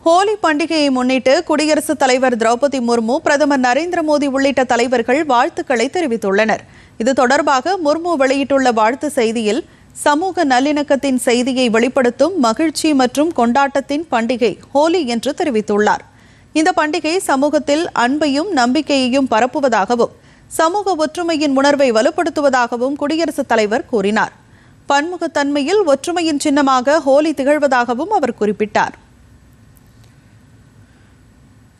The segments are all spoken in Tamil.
ஹோலி பண்டிகையை முன்னிட்டு குடியரசுத் தலைவர் திரௌபதி முர்மு, பிரதமர் நரேந்திர மோடி உள்ளிட்ட தலைவர்கள் வாழ்த்துக்களை தெரிவித்துள்ளனர். இது தொடர்பாக முர்மு வெளியிட்டுள்ள வாழ்த்து செய்தியில், சமூக நல்லிணக்கத்தின் செய்தியை வெளிப்படுத்தும் மகிழ்ச்சி மற்றும் கொண்டாட்டத்தின் பண்டிகை ஹோலி என்று தெரிவித்துள்ளார். இந்த பண்டிகை சமூகத்தில் அன்பையும் நம்பிக்கையையும் பரப்புவதாகவும் சமூக ஒற்றுமையின் உணர்வை வலுப்படுத்துவதாகவும் குடியரசுத் தலைவர் கூறினார். பன்முகத்தன்மையில் ஒற்றுமையின் சின்னமாக ஹோலி திகழ்வதாகவும் அவர் குறிப்பிட்டார்.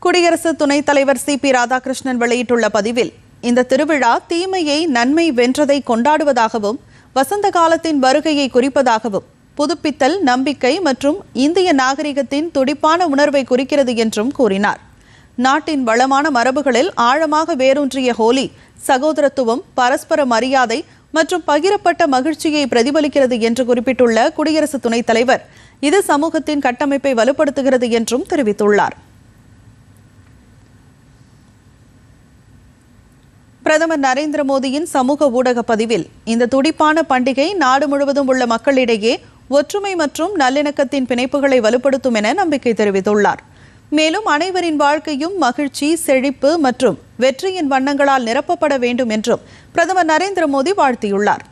குடியரசு துணைத் தலைவர் சி.பி. ராதாகிருஷ்ணன் வெளியிட்டுள்ள பதிவில், இந்த திருவிழா தீமையை நன்மை வென்றதை கொண்டாடுவதாகவும் வசந்த காலத்தின் வருகையை குறிப்பதாகவும் புதுப்பித்தல், நம்பிக்கை மற்றும் இந்திய நாகரிகத்தின் துடிப்பான உணர்வை குறிக்கிறது என்றும் கூறினார். நாட்டின் வளமான மரபுகளில் ஆழமாக வேரூன்றிய ஹோலி சகோதரத்துவம், பரஸ்பர மரியாதை மற்றும் பகிரப்பட்ட மகிழ்ச்சியை பிரதிபலிக்கிறது என்று குறிப்பிட்டுள்ள குடியரசு துணைத் தலைவர், இது சமூகத்தின் கட்டமைப்பை வலுப்படுத்துகிறது என்றும் தெரிவித்துள்ளார். பிரதமர் நரேந்திர மோடியின் சமூக ஊடக பதிவில், இந்த துடிப்பான பண்டிகை நாடு முழுவதும் உள்ள மக்களிடையே ஒற்றுமை மற்றும் நல்லிணக்கத்தின் பிணைப்புகளை வலுப்படுத்தும் என நம்பிக்கை தெரிவித்துள்ளார். மேலும் அனைவரின் வாழ்க்கையும் மகிழ்ச்சி, செழிப்பு மற்றும் வெற்றியின் வண்ணங்களால் நிரப்பப்பட வேண்டும் என்றும் பிரதமர் நரேந்திர மோடி வாழ்த்தியுள்ளார்.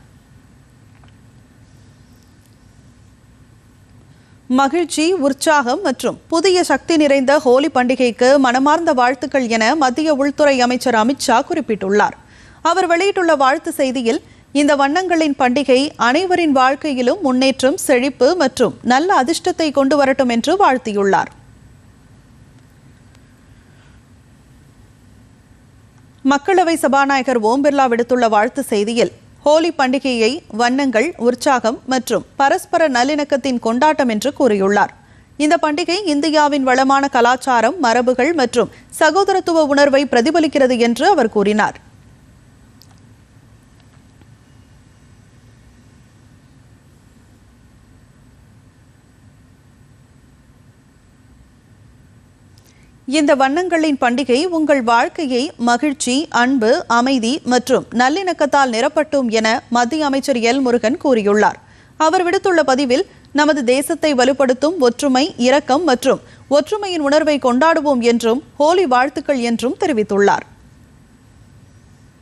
மகிழ்ச்சி, உற்சாகம் மற்றும் புதிய சக்தி நிறைந்த ஹோலி பண்டிகைக்கு மனமார்ந்த வாழ்த்துக்கள் என மத்திய உள்துறை அமைச்சர் அமித் ஷா குறிப்பிட்டுள்ளார். அவர் வெளியிட்டுள்ள வாழ்த்து செய்தியில், இந்த வண்ணங்களின் பண்டிகை அனைவரின் வாழ்க்கையிலும் முன்னேற்றம், செழிப்பு மற்றும் நல்ல அதிர்ஷ்டத்தை கொண்டு வரட்டும் என்று வாழ்த்தியுள்ளார். மக்களவை சபாநாயகர் ஓம் பிர்லா விடுத்துள்ள வாழ்த்து செய்தியில், ஹோலி பண்டிகையை வண்ணங்கள், உற்சாகம் மற்றும் பரஸ்பர நல்லிணக்கத்தின் கொண்டாட்டம் என்று கூறியுள்ளார். இந்த பண்டிகை இந்தியாவின் வளமான கலாச்சாரம், மரபுகள் மற்றும் சகோதரத்துவ உணர்வை பிரதிபலிக்கிறது என்று அவர் கூறினார். இந்த வண்ணங்களின் பண்டிகை உங்கள் வாழ்க்கையை மகிழ்ச்சி, அன்பு, அமைதி மற்றும் நல்லிணக்கத்தால் நிரப்பட்டும் என மத்திய அமைச்சர் எல். முருகன் கூறியுள்ளார். அவர் விடுத்துள்ள பதிவில், நமது தேசத்தை வலுப்படுத்தும் ஒற்றுமை, இரக்கம் மற்றும் ஒற்றுமையின் உணர்வை கொண்டாடுவோம் என்றும் ஹோலி வாழ்த்துக்கள் என்றும் தெரிவித்துள்ளார்.